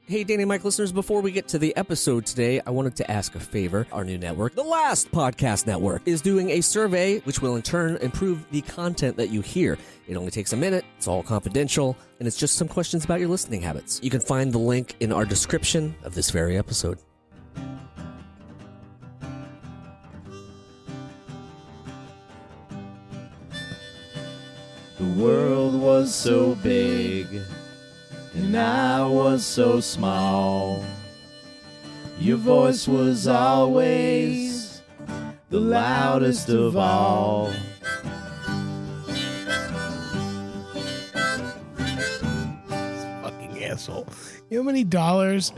Hey, Danny Mike listeners, before we get to the episode today, I wanted to ask a favor. Our new network, The Last Podcast Network, is doing a survey which will in turn improve the content that you hear. It only takes a minute, it's all confidential, and it's just some questions about your listening habits. You can find the link in our description of this very episode. The world was so big, and I was so small. Your voice was always the loudest of all. Fucking asshole. You know how many dollars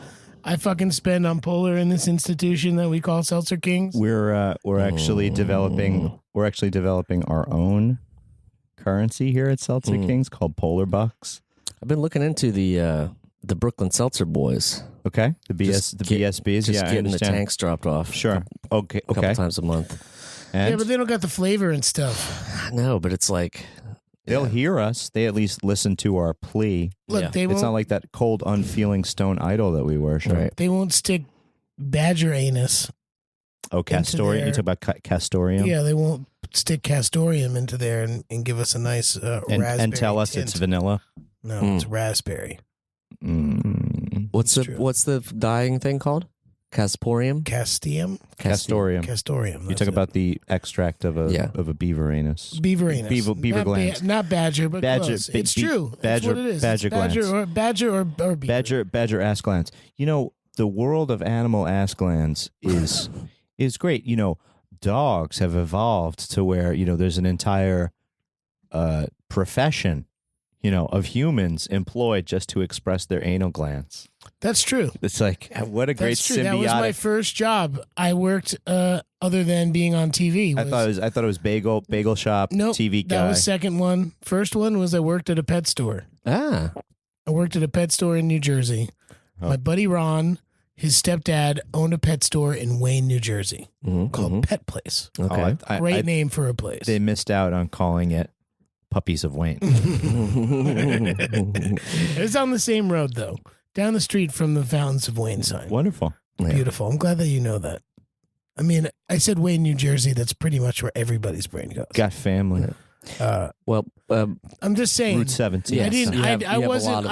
I fucking spend on Polar in this institution that we call Seltzer Kings? We're actually developing our own currency here at Seltzer Kings called Polar Bucks. I've been looking into the Brooklyn Seltzer Boys. Okay, BSBs. Just getting the tanks dropped off. Sure. A couple times a month. And Yeah, but they don't got the flavor and stuff. No, but it's like... they'll hear us. They at least listen to our plea. Look, Yeah. they It's won't. not like that cold, unfeeling stone idol that we worship. Right. They won't stick badger anus. Oh, Castorium. their- You talk about Castorium? Yeah, they won't stick castorium into there and give us a nice raspberry And tell us tint. it's vanilla. No, it's raspberry. What's It's true. the dyeing thing called? Casporium? Castorium. Castorium. Castorium. You that's talk it. about the extract of a Yeah. beaver anus. Beaver anus. Beaver Not glands. not badger, but Badger- close. be- It's be- true. That's what it is. badger It's badger glands. or beaver. Badger ass glands. You know, the world of animal ass glands is great. You know, dogs have evolved to where, you know, there's an entire profession, you know, of humans employed just to express their anal glands. That's true. It's like, what a great That's true. That was my symbiotic. first job. I worked other than being on TV. I thought it was bagel shop, Nope, TV guy. that was second one. First one was I worked at a pet store. Ah. I worked at a pet store in New Jersey. Oh. My buddy Ron, his stepdad, owned a pet store in Wayne, New Jersey called Pet Place. Okay. Great name for a place. They missed out on calling it Puppies of Wayne. It's on the same road, though. Down the street from the Fountains of Wayne sign. Wonderful. Beautiful. I'm glad that you know that. I mean, I said Wayne, New Jersey. That's pretty much where everybody's brain goes. Got family. Well, I'm just saying. Route 17. Yes. I didn't. You have- I you have a wasn't. lot of-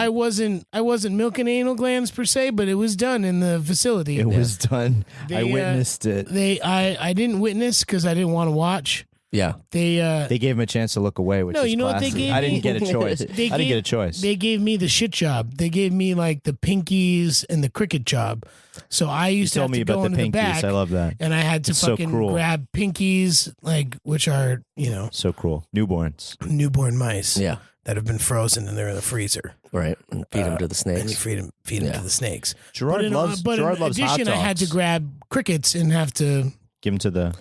I wasn't milking anal glands per se, but it was done in the facility. It was done. I They, witnessed it. I didn't witness because I didn't want to watch. yeah. They gave him a chance to look away, which No, is you know what they classy. gave I me? didn't get a choice. I didn't get a choice. They gave me the shit job. They gave me like the pinkies and the cricket job. So I You used to told have me to go about the into the pinkies. back, I love that. and I had to It's so fucking cruel. grab pinkies, like which are So cruel. Newborns. newborn mice Yeah. that have been frozen and they're in the freezer. Right. And feed them to the And you snakes. feed them Yeah. to the snakes. Gerard but loves in hot addition, dogs. I had to grab crickets and have to Give him to the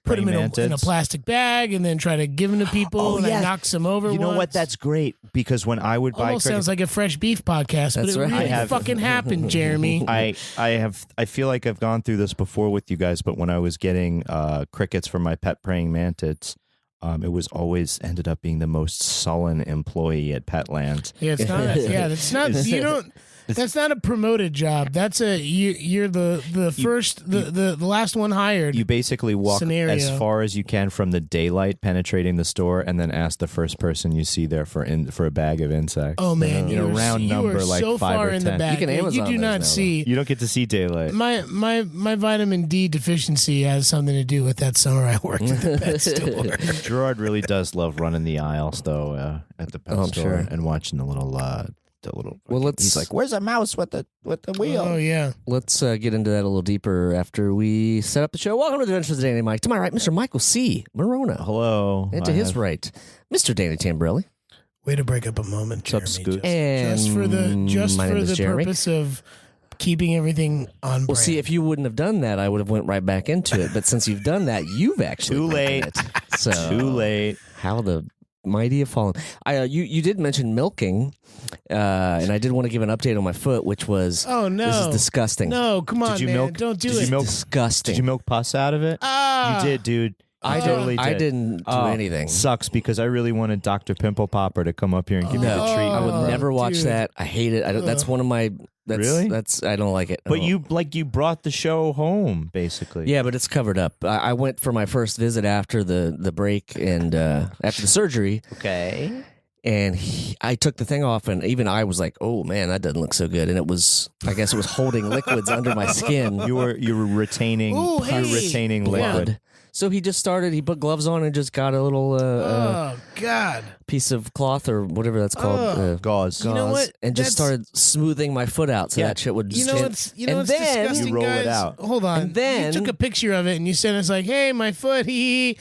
put them praying in a mantids. plastic bag and then try to give them to people. Oh, and yeah. I knocked some over. You know what? once. That's great because when I would buy Almost crickets, sounds like a fresh beef podcast, but That's it right. really I have- fucking happened, Jeremy. I feel like I've gone through this before with you guys, but when I was getting crickets for my pet praying mantids, it was always ended up being the most sullen employee at Petland. Yeah, it's not. Yeah, that's not. You don't. That's not a promoted job. That's you're the first the last one hired. You basically walk Scenario. as far as you can from the daylight, penetrating the store, and then ask the first person you see there for a bag of insects. Oh man, You know, you're round you number are like so 5 far or in 10. the back. You can Amazon do those not now, see. You don't get to see daylight. My vitamin D deficiency has something to do with that summer I worked at the pet store. Gerard really does love running the aisles, though, at the pet Oh, I'm store sure. and watching the little. Well, let's- He's like, "Where's a mouse with the wheel?" Oh yeah, Let's get into that a little deeper after we set up the show. Welcome to the Adventures of Danny Mike. To my right, Mr. Michael C. Morona. Hello. And to his right, Mr. Danny Tamborelli. way to break up a moment, What's up, Jeremy. Scoot? And Just for my name is the Jeremy. purpose of keeping everything on. Well, brand. see, if you wouldn't have done that, I would have went right back into it. But since you've done that, you've actually Too broken late. it. So Too late. How the mighty have fallen. You did mention milking, and I did want to give an update on my foot, which was Oh no, this is disgusting. No, come on, Did you man, milk- don't do did it. you milk- Disgusting. Did you milk pus out of it? Ah, You did, dude. I You totally did. I didn't do Oh, anything. Sucks because I really wanted Dr. Pimple Popper to come up here and give me the No, treatment. I would Oh, never watch dude. that. I hate it. That's one of my Really? I don't like it. But you brought the show home, basically. Yeah, but it's covered up. I went for my first visit after the break and after the surgery. Okay. And I took the thing off, and even I was like, "Oh man, that doesn't look so good." And I guess it was holding liquids under my skin. You were retaining retaining liquid. Blood. So he put gloves on and just got a little God, piece of cloth or whatever that's called, Gauze. You know what? and just started smoothing my foot out so that shit would just. What's disgusting, you roll guys? it out. Hold on. And then- you took a picture of it and you sent us like, "Hey, my foot, hee."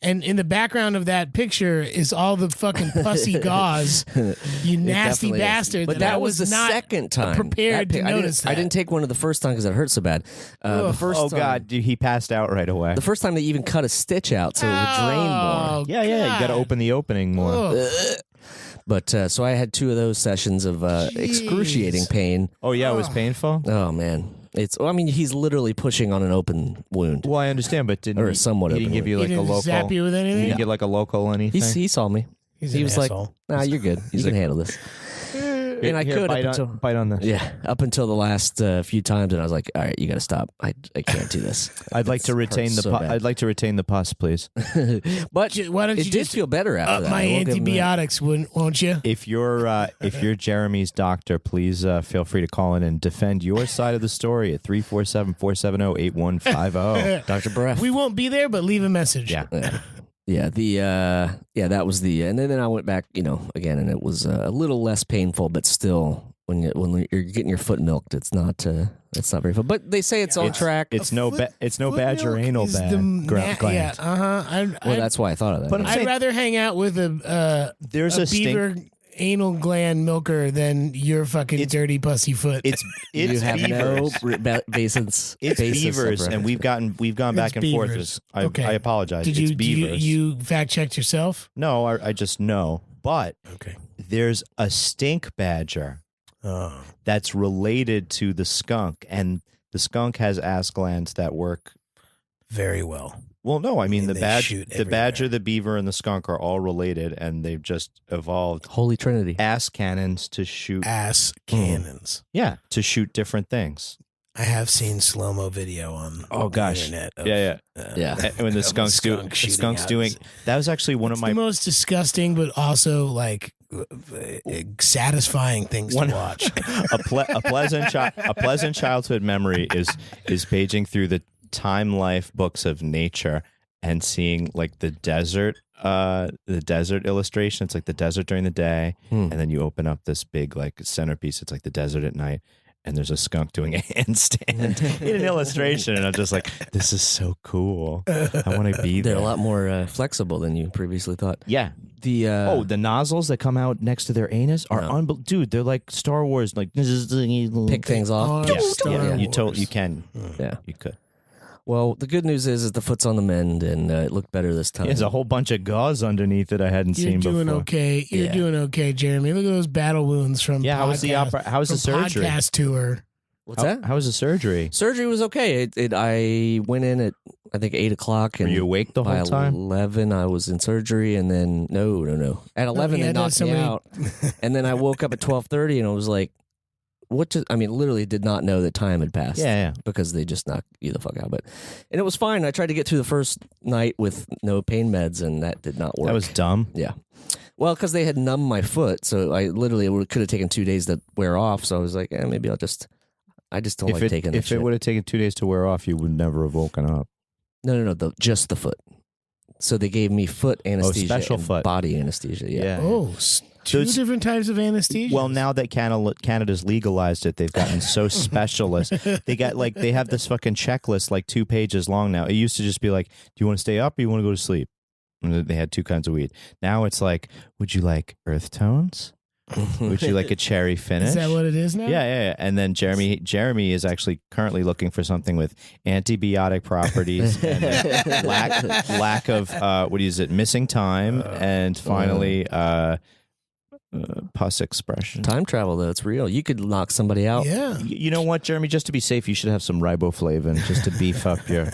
And in the background of that picture is all the fucking pussy gauze. You nasty definitely is. bastard! But that was the not second time prepared to notice that. I didn't take one of the first time because it hurt so bad. The first Oh time, God, dude, he passed out right away. The first time they even cut a stitch out so it would drain more. Yeah, you got to open the opening more. Ugh. But so I had 2 of those sessions of excruciating pain. Oh yeah, it was painful. Oh man, he's literally pushing on an open wound. Well, I understand, but Or he, somewhat he didn't open give you He like a didn't local? zap you with He anything. didn't get like a local anything. He saw me. He's He an was asshole. like, "Nah, you're good. You can handle this." And I could bite on this. up until the last few times, and I was like, "All right, you got to stop. I can't do this." I'd like to retain hurts the. so bad. I'd like to retain the pus, please. But Why don't it you did just feel better after up that. my I will give him that. antibiotics, won't you? If you're Jeremy's doctor, please feel free to call in and defend your side of the story at 347-470-8150. Dr. Breff. We won't be there, but leave a message. Yeah. Yeah, that was and then I went back, again, and it was a little less painful, but still, when you're getting your foot milked, it's not very fun. But they say it's on track. It's no Foot badger milk anal is bad gland. Yeah, well, that's why I thought of that. But I'm yeah. I'd saying- rather hang out with There's a a stink. beaver anal gland milker than your fucking dirty pussy foot. It's You have beavers. no basis. It's basis of beavers, and reference. we've gone back and forth. beavers. I apologize. Did it's you beavers. you fact checked yourself? No, I just know. But Okay. there's a stink badger Oh. that's related to the skunk, and the skunk has ass glands that work. Very well. Well, no, I mean And the they shoot badger, everywhere. the beaver, and the skunk are all related, and they've just evolved Holy Trinity. ass cannons to shoot. Ass cannons. Yeah, to shoot different things. I have seen slow mo video on the internet. Of, Yeah. Yeah. And when the of a skunks skunk shooting skunks out. doing that was actually one It's of my the most disgusting, but also like satisfying things One- to watch. a pleasant childhood memory is paging through the Time Life books of nature and seeing like the desert illustration. It's like the desert during the day, and then you open up this big like centerpiece. It's like the desert at night, and there's a skunk doing a handstand in an illustration, and I'm just like, this is so cool. I want to be They're there. a lot more flexible than you previously thought. Yeah. The The nozzles that come out next to their anus are No. dude. They're like Star Wars, like pick things off. Oh, Star Yeah, you Wars. can. Yeah. You could. Well, the good news is the foot's on the mend, and it looked better this time. There's a whole bunch of gauze underneath that I hadn't You're seen doing before. okay. You're Yeah. doing okay, Jeremy. Look at those battle wounds from Yeah, how was the podcast- How was the from surgery? podcast tour. What's How, that? how was the surgery? Surgery was okay. I went in at I think 8:00, Were and you awake the by whole time? 11 I was in surgery, and then no. At 11 yeah, they no, knocked somebody- me out, and then I woke up at 12:30, and I was like, "What?" Literally did not know that time had passed. Yeah. because they just knocked you the fuck out. And it was fine. I tried to get through the first night with no pain meds, and that did not work. That was dumb. Yeah. Well, because they had numbed my foot, so I literally could have taken 2 days to wear off. So I was like, maybe I just don't like taking that If shit. it would have taken 2 days to wear off, you would never have woken up. No, just the foot. So they gave me foot anesthesia, special and foot. body anesthesia. Yeah. Oh, two it's- different types of anesthesia. Well, now that Canada's legalized it, they've gotten so specialist. They have this fucking checklist like 2 pages long now. It used to just be like, do you want to stay up or you want to go to sleep? And they had 2 kinds of weed. Now it's like, would you like earth tones? Would you like a cherry finish? Is that what it is now? Yeah. And then Jeremy is actually currently looking for something with antibiotic properties and lack of missing time, and finally pus expression. Time travel, though, it's real. You could knock somebody out. Yeah. You know what, Jeremy? Just to be safe, you should have some riboflavin just to beef up your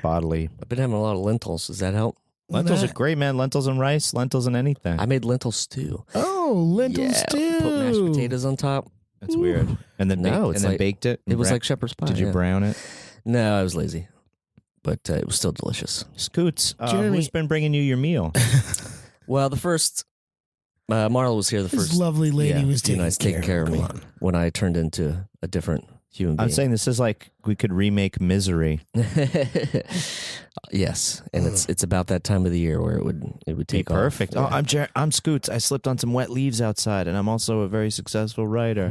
bodily. I've been having a lot of lentils. Does that help? Lentils are great, man. Lentils and rice, lentils and anything. I made lentil stew. Oh, lentil yeah, stew. put mashed potatoes on top. That's weird. And then No, it's like- baked it. It was like shepherd's pie. Did you yeah. brown it? No, I was lazy, but it was still delicious. Scoots, Jeremy- who's been bringing you your meal? Well, the first Marla was here. The This first lovely lady was taking care of me Come on. when I turned into a different human being. I'm saying this is like we could remake Misery. Yes, and it's about that time of the year where it would Be take off. perfect. Yeah. Oh, I'm Scoots. I slipped on some wet leaves outside, and I'm also a very successful writer.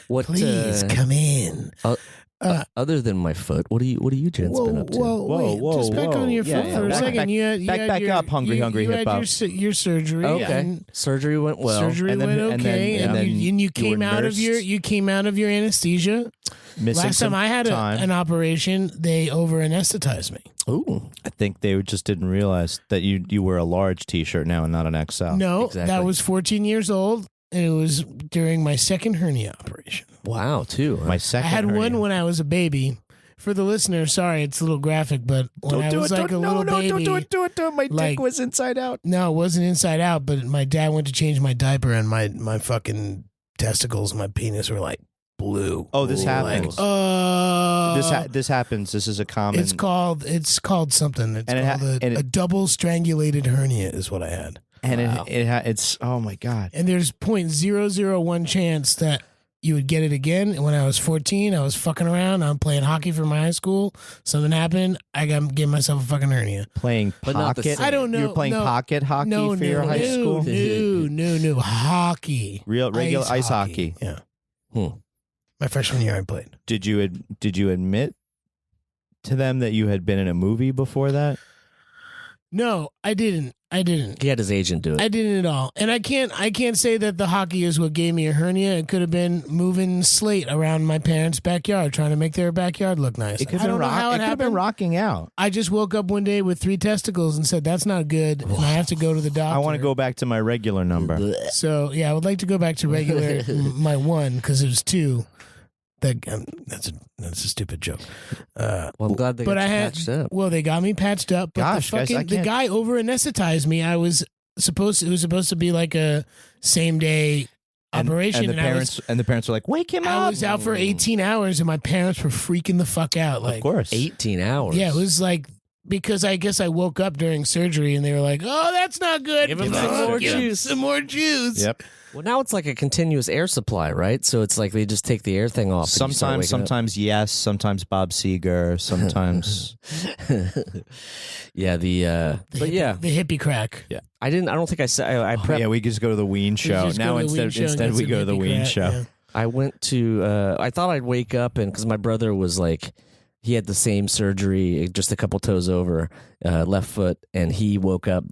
What? Please come in. Other than my foot, what are you gents been up to? Wait, just back on your Yeah, foot yeah. for a Back- second. You had back your, up, hungry you hip had hop. your surgery. Okay, and surgery went well. surgery And then- went and okay, then- and you then came were out of your anesthesia. Missing Last time some I had an operation, they over anesthetized me. Ooh, I think they just didn't realize that you were a large T-shirt now and not an XL. No, exactly. that was 14 years old, and it was during my second hernia operation. wow, too. My I second. had hernia. one when I was a baby. For the listener, sorry, it's a little graphic, but when I was like a little baby, Don't do it. My like- dick was inside out. no, it wasn't inside out, but my dad went to change my diaper, and my fucking testicles, my penis were like blue. Oh, this happens. This happens. This is a common. It's called something. It's And it ha- called and it- a double strangulated hernia is what I had. and Wow. it's oh my god. And there's 0.001 chance that you would get it again. And when I was 14, I was fucking around. I'm playing hockey for my high school. Something happened. I gave myself a fucking hernia. Playing But not the pocket. same. I don't know. You were playing no, pocket hockey no, for your no, high no, school. No, hockey. Real regular ice hockey. Yeah. Hmm. My freshman year, I played. Did you admit to them that you had been in a movie before that? No, I didn't. He had his agent do it. I didn't at all. And I can't say that the hockey is what gave me a hernia. It could have been moving slate around my parents' backyard, trying to make their backyard look nice. It could I don't know how it could have been happened. rocking out. I just woke up one day with 3 testicles and said, that's not good. And I have to go to the doctor. I want to go back to my regular number. So, yeah, I would like to go back to regular, my 1, because it was 2. That's a stupid joke. Well, I'm glad they But got I you had, patched up. well, they got me patched up. But Gosh, the guys, fucking I can't- guy over anesthetized me. It was supposed to be like a same day operation, and the parents were like, "Wake him I up!" was out for 18 hours, and my parents were freaking the fuck out. Like, Of course, 18 hours. yeah, it was like. Because I guess I woke up during surgery and they were like, "Oh, that's not good. Give him Give some more give him juice." Some more juice." Yep. Well, now it's like a continuous air supply, right? So it's like they just take the air thing off. and you start Sometimes yes, sometimes Bob Seger, sometimes yeah, The hippie crack. I don't think I said. I prepped. yeah, we just go to the Ween show. just go Now to the Ween instead show and instead get we some go to the hippie Ween crack, show. yeah. I went to. I thought I'd wake up and because my brother was like, he had the same surgery, just a couple toes over, left foot, and he woke up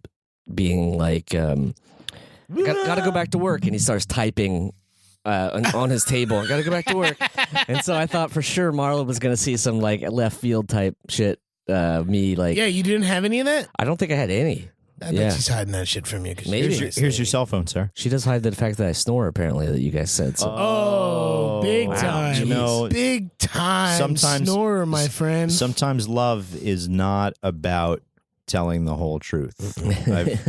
being like, got to go back to work, and he starts typing. On his table, gotta go back to work, and so I thought for sure Marla was gonna see some like left field type shit. Me like, Yeah, you didn't have any of that? I don't think I had any. I Yeah. bet she's hiding that shit from you. 'Cause Maybe. you're Here's your cell phone, sir. She does hide the fact that I snore. Apparently, that you guys said. So. Oh, big wow. time. You know, big time sometimes- snorer, my friend. Sometimes love is not about telling the whole truth. I've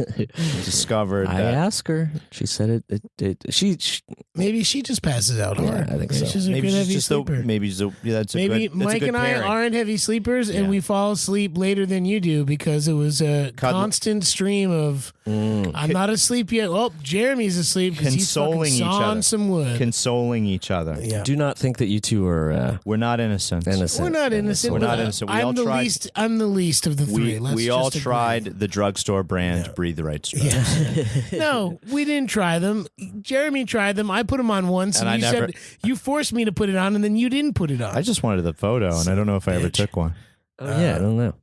discovered I that. asked her. She said it. She Maybe she just passes out Yeah, hard. I think Maybe so. She's a Maybe good she's heavy just sleeper. that's a Maybe good, that's a Mike good and I pairing. aren't heavy sleepers, and Yeah. we fall asleep later than you do because it was a constant stream of I'm not asleep yet. Oh, Jeremy's asleep because he's fucking Consoling each sawing other. some wood. Consoling each other. Yeah. do not think that you two are We're not innocent. innocent. We're not innocent. We're but not innocent. We I'm all the tried- least. I'm the least of the three. Let's We all just agree. tried the drugstore brand Breathe the Right Strokes. Yeah. No, we didn't try them. Jeremy tried them. I put them on once, And and, I you never- said you forced me to put it on, and then you didn't put it on. I just wanted the photo, and I don't know if I ever Bitch. took one. Oh yeah, I don't know.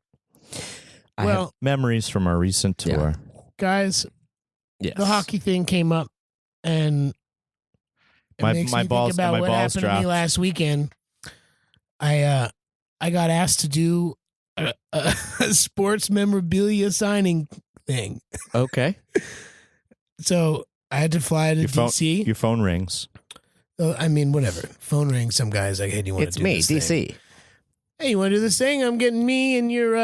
well, Memories from our recent tour. guys, Yes. the hockey thing came up, and it My- makes my me balls- think about my what balls happened to dropped. me last weekend. I got asked to do a sports memorabilia signing thing, Okay. so I had to fly to Your phone, DC. your phone rings. I mean, whatever. Phone rings. Some guy's like, "Hey, do you want to do this thing? Hey, you want to do this thing? I'm getting me and your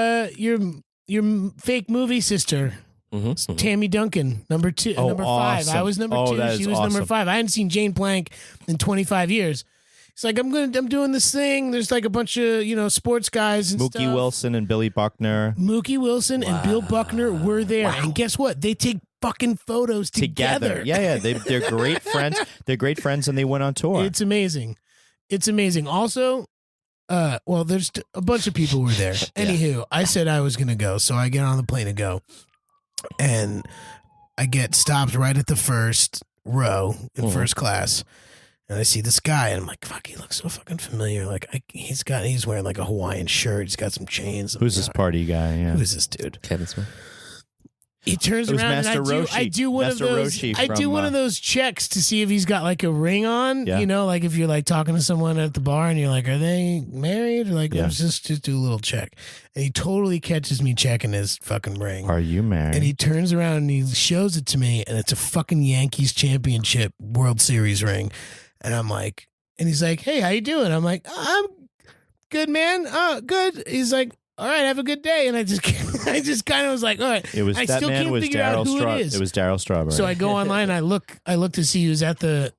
fake movie sister Tammy Duncan, number 2, Oh, number 5. awesome. I was number Oh, 2. that She is was number awesome. 5. I hadn't seen Jane Plank in 25 years. He's like, I'm doing this thing. There's like a bunch of, sports guys and Mookie stuff. Wilson and Billy Buckner Mookie Wilson and Bill Buckner were there. And guess what? They take fucking photos together. Yeah. They're great friends. They're great friends, and they went on tour. It's amazing. It's amazing. Also, there's a bunch of people were there. Anywho, I said I was going to go, so I get on the plane to go. And I get stopped right at the first row in first class. And I see this guy, and I'm like, fuck, he looks so fucking familiar. Like, he's wearing like a Hawaiian shirt. He's got some chains. Who's this party guy? Yeah. Who is this dude? Kevin Smith. He turns It was around Master and Roshi. I do one Master of those. Roshi I do from, one of those checks to see if he's got like a ring on. Yeah. Like if you're like talking to someone at the bar and you're like, are they married? Or like, Yeah. let's just do a little check. And he totally catches me checking his fucking ring. Are you married? And he turns around and he shows it to me, and it's a fucking Yankees championship World Series ring. And I'm like, and he's like, hey, how you doing? I'm like, I'm good, man. Good. He's like, all right, have a good day. And I just kind of was like, all right. It was I that still man can't was figure out Daryl who it is. It was Daryl Strawberry. So I go online and I look to see who's at the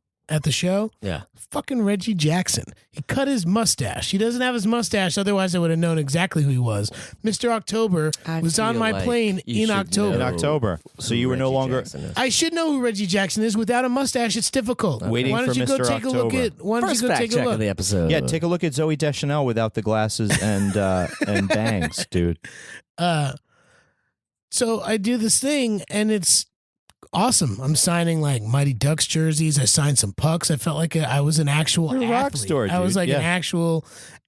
show. Yeah. Fucking Reggie Jackson. He cut his mustache. He doesn't have his mustache. Otherwise, I would have known exactly who he was. Mr. October was on my plane in October. in October. So you were no longer I should know who Reggie Jackson is. Without a mustache, it's difficult. Waiting Why don't for you go Mr. take a look October. at? Why don't First you go fact take a check look? of the episode. Yeah, take a look at Zoe Deschanel without the glasses and bangs, dude. So I do this thing, and it's awesome. I'm signing like Mighty Ducks jerseys. I signed some pucks. I felt like I was an actual You're a rock athlete. star, I was dude. like Yeah. an actual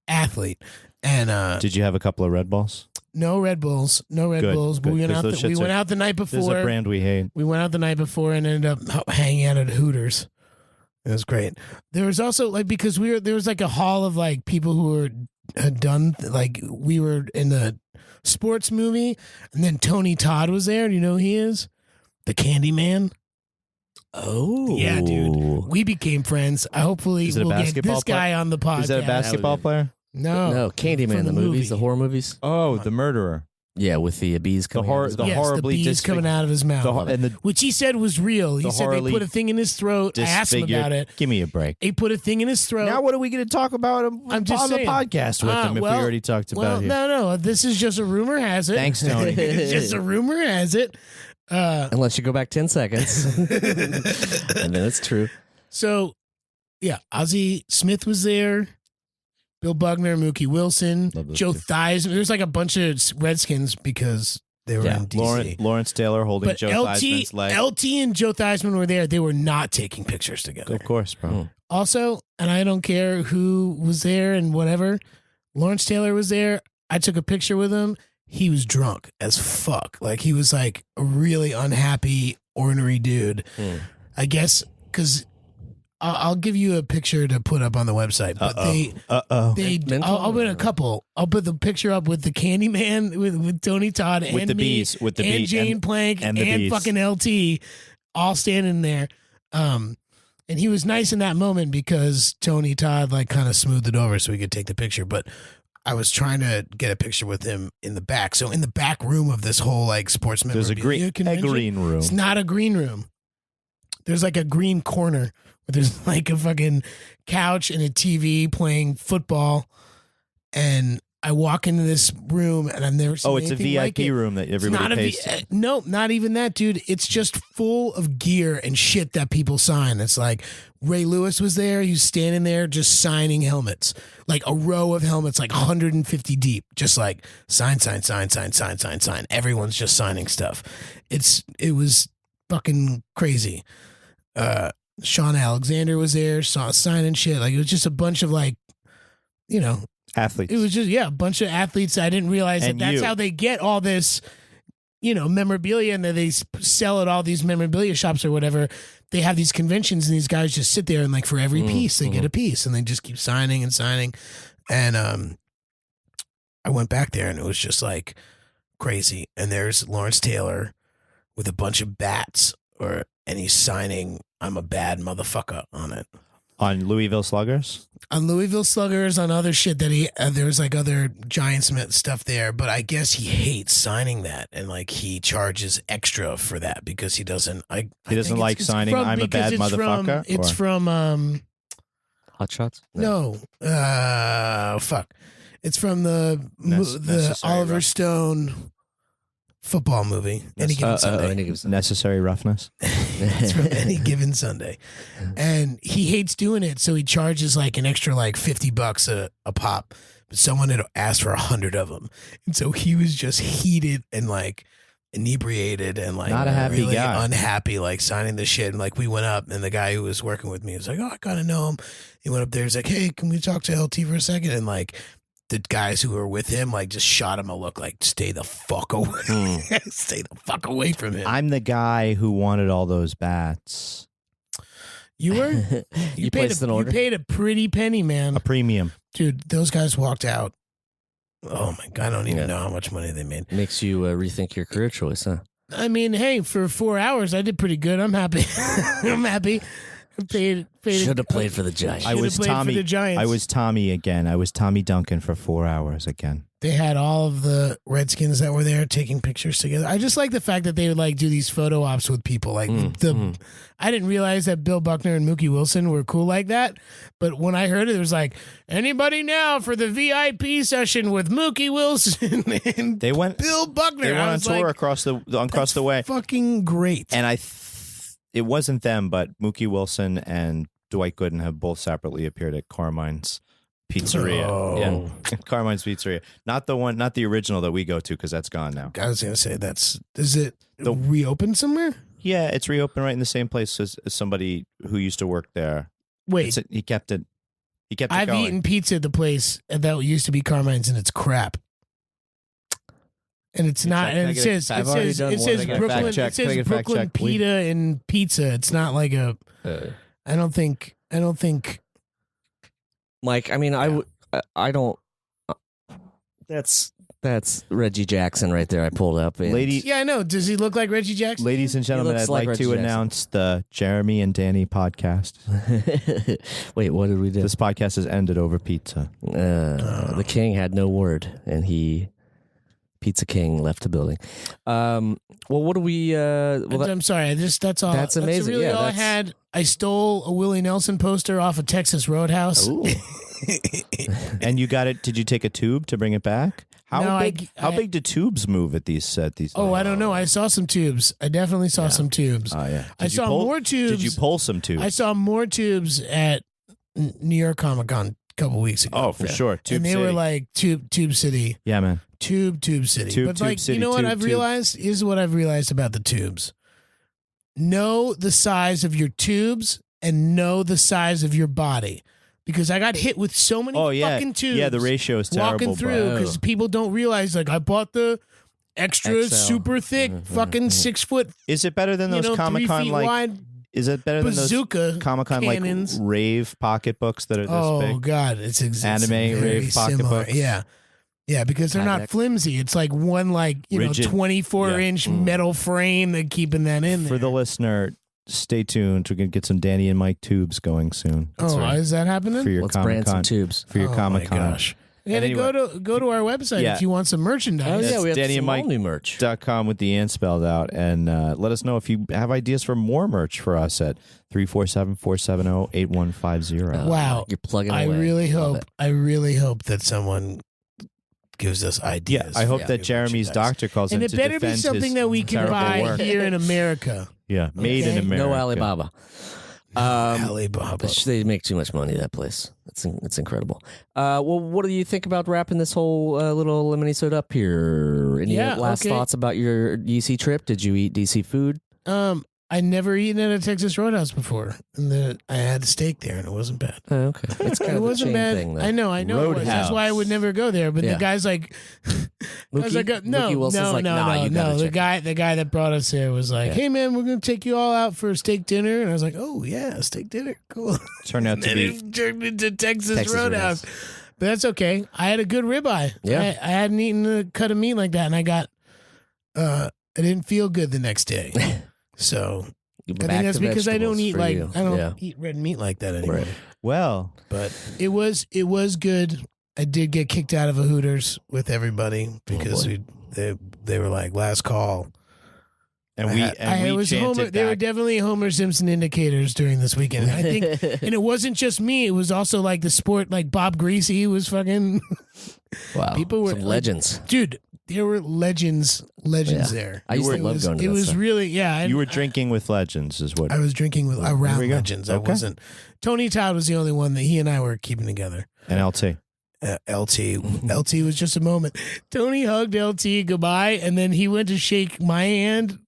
athlete. And Did you have a couple of Red Balls? no Red Bulls, no Red Good, Bulls. But good, we went 'cause out. those We shits went are- out the night There's a before. brand we hate. We went out the night before and ended up hanging out at Hooters. It was great. There was also like because there was like a hall of like people who had done like we were in the sports movie, and then Tony Todd was there. Do you know who he is? The Candyman. Oh. Yeah, dude. We became friends. Hopefully Is it a we'll get basketball this guy on the podcast. Is that a basketball player? No, No, Candyman, From the the movies, the movie. horror movies. Oh, the murderer. Yeah, with the bees coming horror- out of his the mouth. yes, horribly the bees coming out of his mouth, The, and the which he said was real. He the said they horribly put a thing in his throat. I asked him disfigured. about it. Give me a break. He put a thing in his throat. Now, what are we going to talk about I'm just on the saying. podcast with him if we already talked about it? No. This is just a rumor has it. Thanks, Tony. It's just a rumor has it. Unless you go back 10 seconds. And then it's true. So, yeah, Ozzie Smith was there. Bill Buckner, Mookie Wilson, Love those Joe two. Theismann. There's like a bunch of Redskins because they were Yeah, in DC. Lawrence Taylor holding But Joe Theismann's leg. LT and Joe Theismann were there. They were not taking pictures together. Of course, bro. Also, and I don't care who was there and whatever, Lawrence Taylor was there. I took a picture with him. He was drunk as fuck. Like, he was like a really unhappy, ornery dude. I guess, because I'll give you a picture to put up on the website. But I'll put a couple. I'll put the picture up with the Candyman, with Tony Todd and With the me, bees, with the and bee- Jane and- Plank and and, the bees. fucking LT all standing there. And he was nice in that moment because Tony Todd like kind of smoothed it over so we could take the picture. But I was trying to get a picture with him in the back. So in the back room of this whole like sports There's a memorabilia convention, green room. it's not a green room. There's like a green corner where there's like a fucking couch and a TV playing football. And I walk into this room and I've never seen Oh, it's a anything VIP like it. room that It's everybody not a pays. no, not even that, dude. It's just full of gear and shit that people sign. It's like Ray Lewis was there. He was standing there just signing helmets, like a row of helmets, like 150 deep, just like sign. Everyone's just signing stuff. It was fucking crazy. Sean Alexander was there, saw signing shit. Like, it was just a bunch of like, Athletes. it was just, a bunch of athletes. I didn't realize And that's you. how they get all this, memorabilia, and then they sell at all these memorabilia shops or whatever. They have these conventions, and these guys just sit there and like for every piece, they get a piece, and they just keep signing and signing. And I went back there, and it was just like crazy. And there's Lawrence Taylor with a bunch of bats, and he's signing "I'm a bad motherfucker" on it. On Louisville Sluggers? On Louisville Sluggers, on other shit that he there's like other Giantsmith stuff there, but I guess he hates signing that, and like he charges extra for that because he doesn't. He doesn't like signing. I'm a bad motherfucker. It's from Hot Shots? no, fuck. It's from the Necessary Oliver Rough. Stone football movie. Any Given Sunday. Necessary Roughness. It's from Any Given Sunday. And he hates doing it, so he charges like an extra like $50 a pop. But someone had asked for 100 of them. And so he was just heated and like inebriated and like Not a happy really guy. unhappy, like signing the shit. And like we went up and the guy who was working with me was like, oh, I kind of know him. He went up there. He's like, hey, can we talk to LT for a second? And like the guys who were with him like just shot him a look like, stay the fuck away. Stay the fuck away from him. I'm the guy who wanted all those bats. You were? You placed an order? You paid a pretty penny, man. A premium. Dude, those guys walked out. Oh my God, I don't even know how much money they made. Makes you rethink your career choice, huh? I mean, hey, for 4 hours, I did pretty good. I'm happy. I'm happy. Paid Should have played for the Giants. I was Should've played Tommy. for the Giants. I was Tommy again. I was Tommy Duncan for 4 hours again. They had all of the Redskins that were there taking pictures together. I just like the fact that they would like do these photo ops with people. Like I didn't realize that Bill Buckner and Mookie Wilson were cool like that. But when I heard it, it was like, anybody now for the VIP session with Mookie Wilson and They went. Bill Buckner. They went I on was tour like, across the way, fucking great. and it wasn't them, but Mookie Wilson and Dwight Gooden have both separately appeared at Carmine's Pizzeria. Oh. Yeah, Carmine's Pizzeria. Not the original that we go to because that's gone now. I was gonna say is it reopened somewhere? Yeah, it's reopened right in the same place as somebody who used to work there. Wait, He kept it. I've going. eaten pizza at the place that used to be Carmine's, and it's crap. And it's not. And it says I've already done one. Brooklyn. Can I get a fact It check? Can I says get a fact Brooklyn check, please? pita and pizza. It's not like a. I don't think. Mike, I mean, I don't. That's Reggie Jackson right there. I pulled up. And Yeah, I know. Does he look like Reggie Jackson? Ladies and gentlemen, looks I'd like like Reggie to Jackson. announce the Jeremy and Danny podcast. Wait, what did we do? This podcast has ended over pizza. The king had no word, and Pizza King left the building. Well, what do we? I'm sorry. That's all. That's amazing. Really, Yeah, all I had. I stole a Willie Nelson poster off of Texas Roadhouse. Ooh. And you got it? Did you take a tube to bring it back? How No, big? How big do tubes move at these? Oh, I don't know. I saw some tubes. I definitely saw some tubes. Oh yeah. I saw more tubes. Did you pull some tubes? I saw more tubes at New York Comic Con a couple weeks ago. Oh, for sure. Tube and they City. were like Tube City. Yeah, man. Tube City. Tube, but Tube like, City, you know what Tube, I've Tube. realized? Here's what I've realized about the tubes. Know the size of your tubes and know the size of your body. Because I got hit with so many fucking tubes. Yeah, the ratio is terrible. Walking through because people don't realize, like, I bought the extra XL. super thick fucking 6 foot, Is it better than those 3 Comic-Con feet like? wide Is it better than those bazooka Comic-Con cannons. like rave pocketbooks that are this Oh big? God, it's Anime very rave similar. pocketbooks. Yeah, because they're not Tyvek. flimsy. It's like one Rigid. 24-inch metal frame that keeping that in there. For the listener, stay tuned. We're gonna get some Danny and Mike tubes going soon. right. Is that happening? For your Let's brand some Comic-Con. tubes. For your Comic-Con. Oh my gosh. Yeah, Anyway. go to our website Yeah. if you want some merchandise. Oh yeah, we have Danny some and Mike all new merch. .com with the and spelled out, and let us know if you have ideas for more merch for us at 347-470-8150. Wow. You're plugging I away. really Love hope that someone gives us Yeah, ideas. I hope for that new Jeremy's merchandise. doctor calls And in it to better be defend something his that we can terrible buy work. here in America. Yeah, made in Okay. America. No Alibaba. Alibaba. They make too much money, that place. It's incredible. Well, what do you think about wrapping this whole little Minisode up here? Any last thoughts about your DC trip? Did you eat DC food? I never eaten at a Texas Roadhouse before, and I had steak there, and it wasn't bad. Oh, okay. It's kind It of a wasn't chain bad. thing, though. I know. It was. That's why I would never go there. But Yeah. the guy's like, Mookie? no, Mookie Wilson's no, like, no, nah, no, you gotta no. The check guy that brought us there was like, Yeah. hey man, we're gonna take you all out for a steak dinner, and I was like, oh yeah, steak dinner, cool. Turned out to And be it turned into Texas Texas Roadhouse. But that's okay. I had a good ribeye. Yeah. I hadn't eaten a cut of meat like that, and I didn't feel good the next day. So You I think back that's to because I don't vegetables eat for like you. I don't Yeah. eat red meat like that anymore. Right. Well, But it was good. I did get kicked out of a Hooters with everybody because boy. they were like last call. and I we was chanted Homer. They were back. definitely Homer Simpson indicators during this weekend. I think, and it wasn't just me. It was also like the sport. Like Bob Greasy was fucking. Wow. People were Some like- legends. Dude, there were legends Yeah. there. I used to love going to It that was stuff. really and You were drinking with legends, is what. I was drinking with around we go. legends. I Okay. wasn't. Tony Todd was the only one that he and I were keeping together. And LT. LT was just a moment. Tony hugged LT goodbye, and then he went to shake my hand.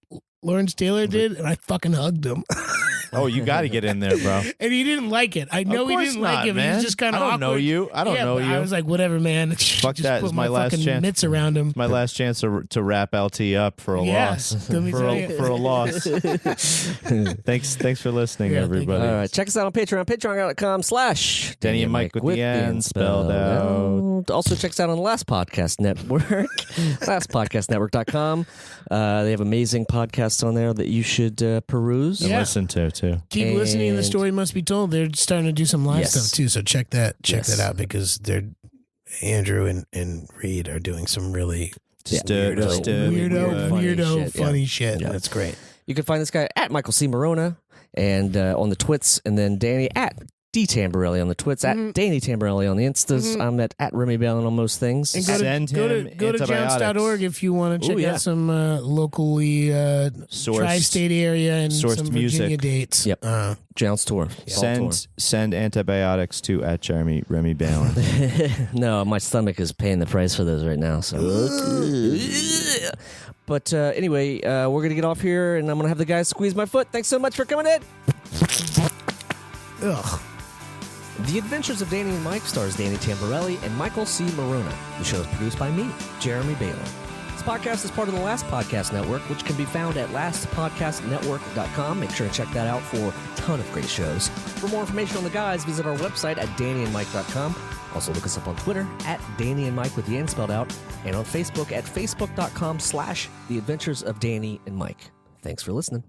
Lawrence Taylor did, and I fucking hugged him. Oh, you got to get in there, bro. And he didn't like it. I know Of he course didn't not, like it. But he man. was just kind of I don't awkward. know you. I don't know but you. I was like, whatever, man. Fuck Just that. put It's my last fucking chance. mitts around him. My last chance to wrap LT up for a Yes, loss. let me For tell a, you. for a loss. Thanks for listening, Yeah, thank everybody. All right, check us out on Patreon, patreon.com/ Danny and Mike with the N spelled out. Also, check us out on the Last Podcast Network, lastpodcastnetwork.com. They have amazing podcasts on there that you should peruse. And Yeah. listen to, too. Keep listening. The And- story must be told. They're starting to do some live Yes. stuff too. So check that Yes. out because they're Andrew and Reed are doing some really weirdo weirdo, shit, yeah. funny shit. Yeah. That's great. You can find this guy at Michael C. Morona and on the twits, and then Danny at D. Tamborelli on the twits, at Danny Tamborelli on the Instas. I'm at Remy Balin on most things. And Send go him to jounce.org if you want to check Ooh, yeah. out some locally Sourced- tri-state area and sourced some Virginia music. dates. Yep. Jounce tour. Fall Send antibiotics to at Jeremy Remy Balin. tour. No, my stomach is paying the price for those right now. So, but anyway, we're gonna get off here, and I'm gonna have the guys squeeze my foot. Thanks so much for coming in. Ugh. The Adventures of Danny and Mike stars Danny Tamborelli and Michael C. Morona. The show is produced by me, Jeremy Balin. This podcast is part of the Last Podcast Network, which can be found at lastpodcastnetwork.com. Make sure to check that out for a ton of great shows. For more information on the guys, visit our website at dannyandmike.com. Also look us up on Twitter at Danny and Mike with the N spelled out, and on Facebook at facebook.com/The Adventures of Danny and Mike. Thanks for listening.